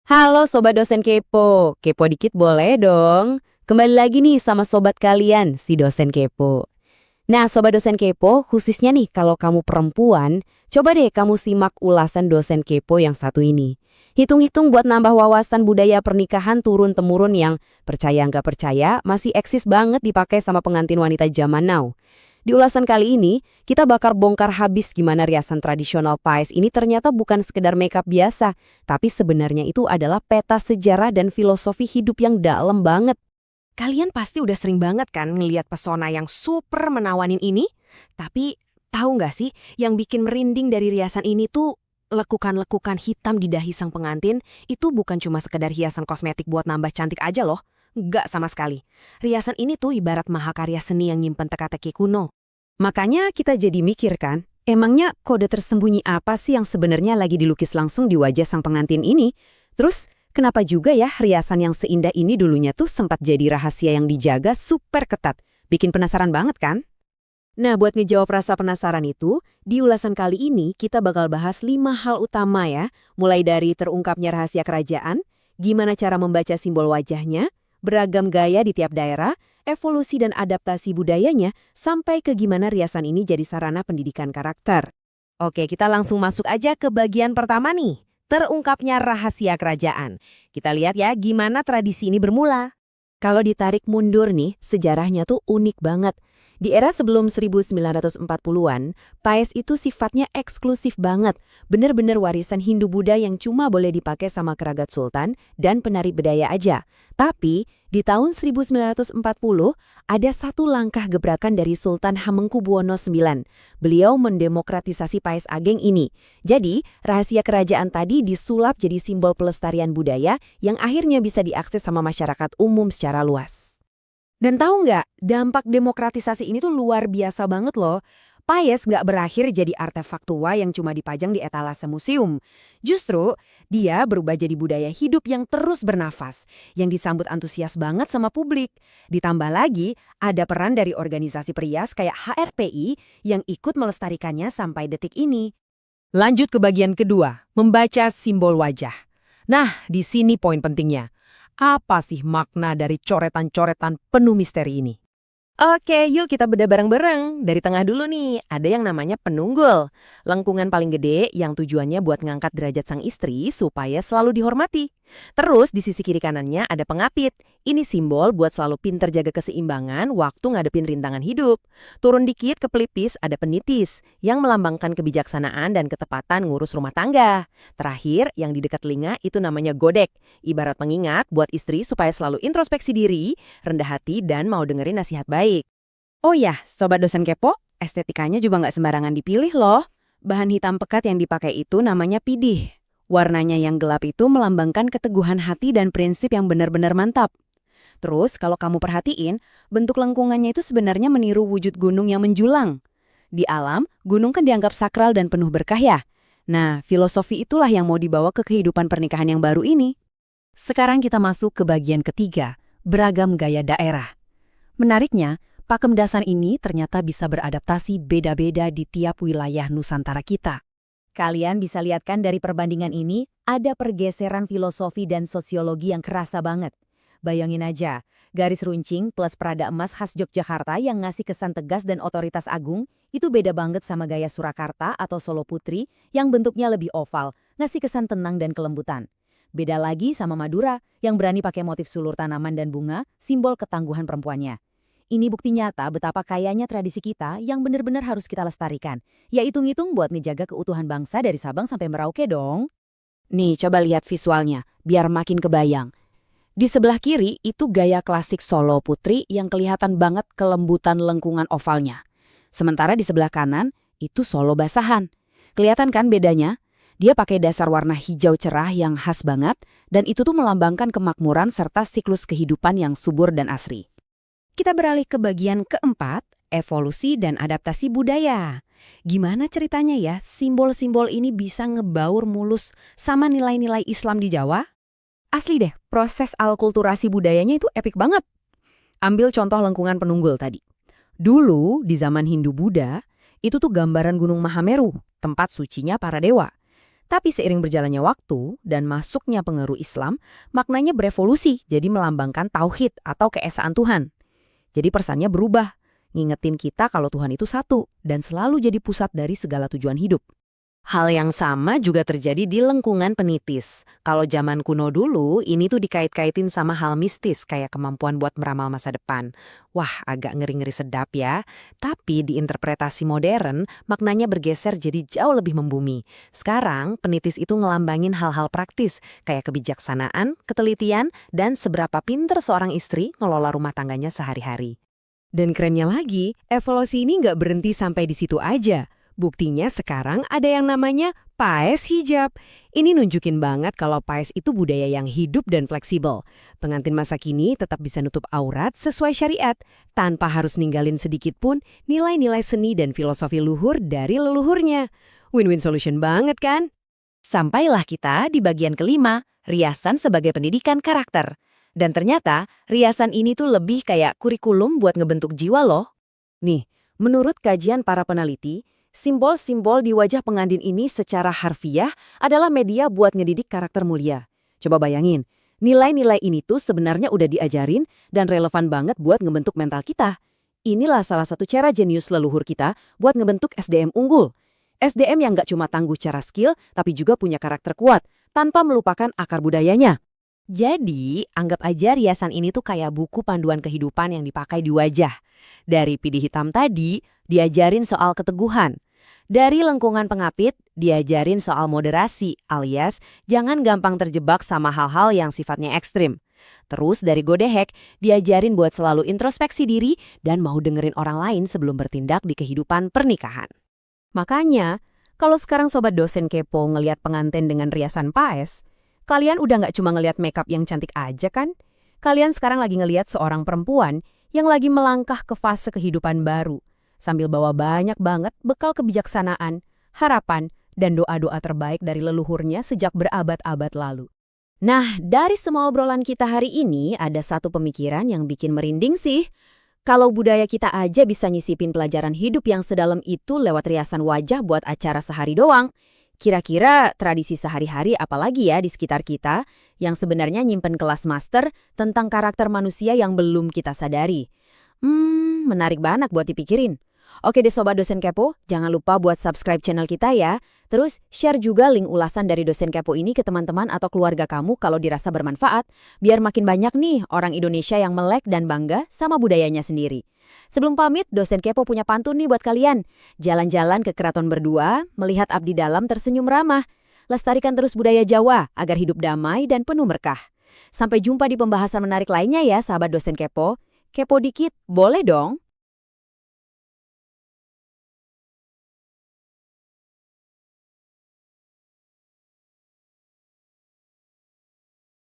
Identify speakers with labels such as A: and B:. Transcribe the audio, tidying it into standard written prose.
A: Halo Sobat Dosen Kepo, kepo dikit boleh dong? Kembali lagi nih sama sobat kalian, si Dosen Kepo. Nah Sobat Dosen Kepo, khususnya nih kalau kamu perempuan, coba deh kamu simak ulasan Dosen Kepo yang satu ini. Hitung-hitung buat nambah wawasan budaya pernikahan turun-temurun yang percaya nggak percaya masih eksis banget dipakai sama pengantin wanita zaman now. Di ulasan kali ini, kita bakal bongkar habis gimana riasan tradisional paes ini ternyata bukan sekedar makeup biasa, tapi sebenarnya itu adalah peta sejarah dan filosofi hidup yang dalam banget.
B: Kalian pasti udah sering banget kan ngeliat pesona yang super menawanin ini? Tapi tahu nggak sih yang bikin merinding dari riasan ini tuh lekukan-lekukan hitam di dahi sang pengantin itu bukan cuma sekedar hiasan kosmetik buat nambah cantik aja loh. Nggak sama sekali. Riasan ini tuh ibarat mahakarya seni yang nyimpen teka-teki kuno.
A: Makanya kita jadi mikir kan, emangnya kode tersembunyi apa sih yang sebenarnya lagi dilukis langsung di wajah sang pengantin ini? Terus, kenapa juga ya riasan yang seindah ini dulunya tuh sempat jadi rahasia yang dijaga super ketat? Bikin penasaran banget kan? Nah, buat ngejawab rasa penasaran itu, di ulasan kali ini kita bakal bahas 5 hal utama ya, mulai dari terungkapnya rahasia kerajaan, gimana cara membaca simbol wajahnya, beragam gaya di tiap daerah, evolusi dan adaptasi budayanya, sampai ke gimana riasan ini jadi sarana pendidikan karakter. Oke, kita langsung masuk aja ke bagian pertama nih, terungkapnya rahasia kerajaan. Kita lihat ya gimana tradisi ini bermula. Kalau ditarik mundur nih, sejarahnya tuh unik banget. Di era sebelum 1940-an, paes itu sifatnya eksklusif banget, bener-bener warisan Hindu-Buddha yang cuma boleh dipakai sama keragat sultan dan penari bedaya aja. Tapi, di tahun 1940, ada satu langkah gebrakan dari Sultan Hamengkubuwono IX. Beliau mendemokratisasi paes ageng ini. Jadi, rahasia kerajaan tadi disulap jadi simbol pelestarian budaya yang akhirnya bisa diakses sama masyarakat umum secara luas. Dan tahu nggak, dampak demokratisasi ini tuh luar biasa banget loh. Paes nggak berakhir jadi artefak tua yang cuma dipajang di etalase museum. Justru, dia berubah jadi budaya hidup yang terus bernafas, yang disambut antusias banget sama publik. Ditambah lagi, ada peran dari organisasi perias kayak HRPI yang ikut melestarikannya sampai detik ini. Lanjut ke bagian kedua, membaca simbol wajah. Nah, di sini poin pentingnya. Apa sih makna dari coretan-coretan penuh misteri ini?
B: Oke, yuk kita bedah bareng-bareng. Dari tengah dulu nih, ada yang namanya penunggul. Lengkungan paling gede yang tujuannya buat ngangkat derajat sang istri supaya selalu dihormati. Terus di sisi kiri kanannya ada pengapit. Ini simbol buat selalu pinter jaga keseimbangan waktu ngadepin rintangan hidup. Turun dikit ke pelipis ada penitis yang melambangkan kebijaksanaan dan ketepatan ngurus rumah tangga. Terakhir, yang di dekat telinga itu namanya godek. Ibarat pengingat buat istri supaya selalu introspeksi diri, rendah hati, dan mau dengerin nasihat baik.
A: Oh ya, Sobat Dosen Kepo, estetikanya juga nggak sembarangan dipilih loh. Bahan hitam pekat yang dipakai itu namanya pidih. Warnanya yang gelap itu melambangkan keteguhan hati dan prinsip yang benar-benar mantap. Terus kalau kamu perhatiin, bentuk lengkungannya itu sebenarnya meniru wujud gunung yang menjulang. Di alam, gunung kan dianggap sakral dan penuh berkah ya. Nah, filosofi itulah yang mau dibawa ke kehidupan pernikahan yang baru ini. Sekarang kita masuk ke bagian ketiga, beragam gaya daerah. Menariknya, pakem dasar ini ternyata bisa beradaptasi beda-beda di tiap wilayah Nusantara kita. Kalian bisa lihat kan dari perbandingan ini, ada pergeseran filosofi dan sosiologi yang kerasa banget. Bayangin aja, garis runcing plus perada emas khas Yogyakarta yang ngasih kesan tegas dan otoritas agung, itu beda banget sama gaya Surakarta atau Solo Putri yang bentuknya lebih oval, ngasih kesan tenang dan kelembutan. Beda lagi sama Madura yang berani pakai motif sulur tanaman dan bunga, simbol ketangguhan perempuannya. Ini bukti nyata betapa kayanya tradisi kita yang benar-benar harus kita lestarikan. Ya hitung-hitung buat ngejaga keutuhan bangsa dari Sabang sampai Merauke dong. Nih, coba lihat visualnya, biar makin kebayang. Di sebelah kiri itu gaya klasik Solo Putri yang kelihatan banget kelembutan lengkungan ovalnya. Sementara di sebelah kanan itu Solo Basahan. Kelihatan kan bedanya? Dia pakai dasar warna hijau cerah yang khas banget dan itu tuh melambangkan kemakmuran serta siklus kehidupan yang subur dan asri. Kita beralih ke bagian keempat, evolusi dan adaptasi budaya. Gimana ceritanya ya simbol-simbol ini bisa ngebaur mulus sama nilai-nilai Islam di Jawa? Asli deh, proses alkulturasi budayanya itu epik banget. Ambil contoh lengkungan penunggul tadi. Dulu, di zaman Hindu-Buddha, itu tuh gambaran Gunung Mahameru, tempat sucinya para dewa. Tapi seiring berjalannya waktu dan masuknya pengaruh Islam, maknanya berevolusi jadi melambangkan tauhid atau keesaan Tuhan. Jadi pesannya berubah, ngingetin kita kalau Tuhan itu satu dan selalu jadi pusat dari segala tujuan hidup. Hal yang sama juga terjadi di lengkungan penitis. Kalau zaman kuno dulu, ini tuh dikait-kaitin sama hal mistis kayak kemampuan buat meramal masa depan. Wah, agak ngeri-ngeri sedap ya. Tapi di interpretasi modern, maknanya bergeser jadi jauh lebih membumi. Sekarang, penitis itu ngelambangin hal-hal praktis kayak kebijaksanaan, ketelitian, dan seberapa pinter seorang istri ngelola rumah tangganya sehari-hari.
B: Dan kerennya lagi, evolusi ini nggak berhenti sampai di situ aja. Buktinya sekarang ada yang namanya paes hijab. Ini nunjukin banget kalau paes itu budaya yang hidup dan fleksibel. Pengantin masa kini tetap bisa nutup aurat sesuai syariat, tanpa harus ninggalin sedikit pun nilai-nilai seni dan filosofi luhur dari leluhurnya. Win-win solution banget kan?
A: Sampailah kita di bagian kelima, riasan sebagai pendidikan karakter. Dan ternyata, riasan ini tuh lebih kayak kurikulum buat ngebentuk jiwa loh. Nih, menurut kajian para peneliti, simbol-simbol di wajah pengantin ini secara harfiah adalah media buat ngedidik karakter mulia. Coba bayangin, nilai-nilai ini tuh sebenarnya udah diajarin dan relevan banget buat ngebentuk mental kita. Inilah salah satu cara jenius leluhur kita buat ngebentuk SDM unggul. SDM yang nggak cuma tangguh secara skill, tapi juga punya karakter kuat, tanpa melupakan akar budayanya. Jadi, anggap aja riasan ini tuh kayak buku panduan kehidupan yang dipakai di wajah. Dari pidi hitam tadi, diajarin soal keteguhan. Dari lengkungan pengapit, diajarin soal moderasi, alias jangan gampang terjebak sama hal-hal yang sifatnya ekstrim. Terus dari godehek, diajarin buat selalu introspeksi diri dan mau dengerin orang lain sebelum bertindak di kehidupan pernikahan. Makanya, kalau sekarang sobat dosen kepo ngelihat pengantin dengan riasan paes, kalian udah nggak cuma ngelihat makeup yang cantik aja kan? Kalian sekarang lagi ngelihat seorang perempuan yang lagi melangkah ke fase kehidupan baru, sambil bawa banyak banget bekal kebijaksanaan, harapan, dan doa-doa terbaik dari leluhurnya sejak berabad-abad lalu. Nah, dari semua obrolan kita hari ini, ada satu pemikiran yang bikin merinding sih. Kalau budaya kita aja bisa nyisipin pelajaran hidup yang sedalam itu lewat riasan wajah buat acara sehari doang, kira-kira tradisi sehari-hari apalagi ya di sekitar kita yang sebenarnya nyimpen kelas master tentang karakter manusia yang belum kita sadari? Menarik banget buat dipikirin. Oke deh Sobat Dosen Kepo, jangan lupa buat subscribe channel kita ya. Terus share juga link ulasan dari Dosen Kepo ini ke teman-teman atau keluarga kamu kalau dirasa bermanfaat, biar makin banyak nih orang Indonesia yang melek dan bangga sama budayanya sendiri. Sebelum pamit, Dosen Kepo punya pantun nih buat kalian. Jalan-jalan ke keraton berdua, melihat abdi dalam tersenyum ramah. Lestarikan terus budaya Jawa agar hidup damai dan penuh berkah. Sampai jumpa di pembahasan menarik lainnya ya, sahabat Dosen Kepo. Kepo dikit, boleh dong?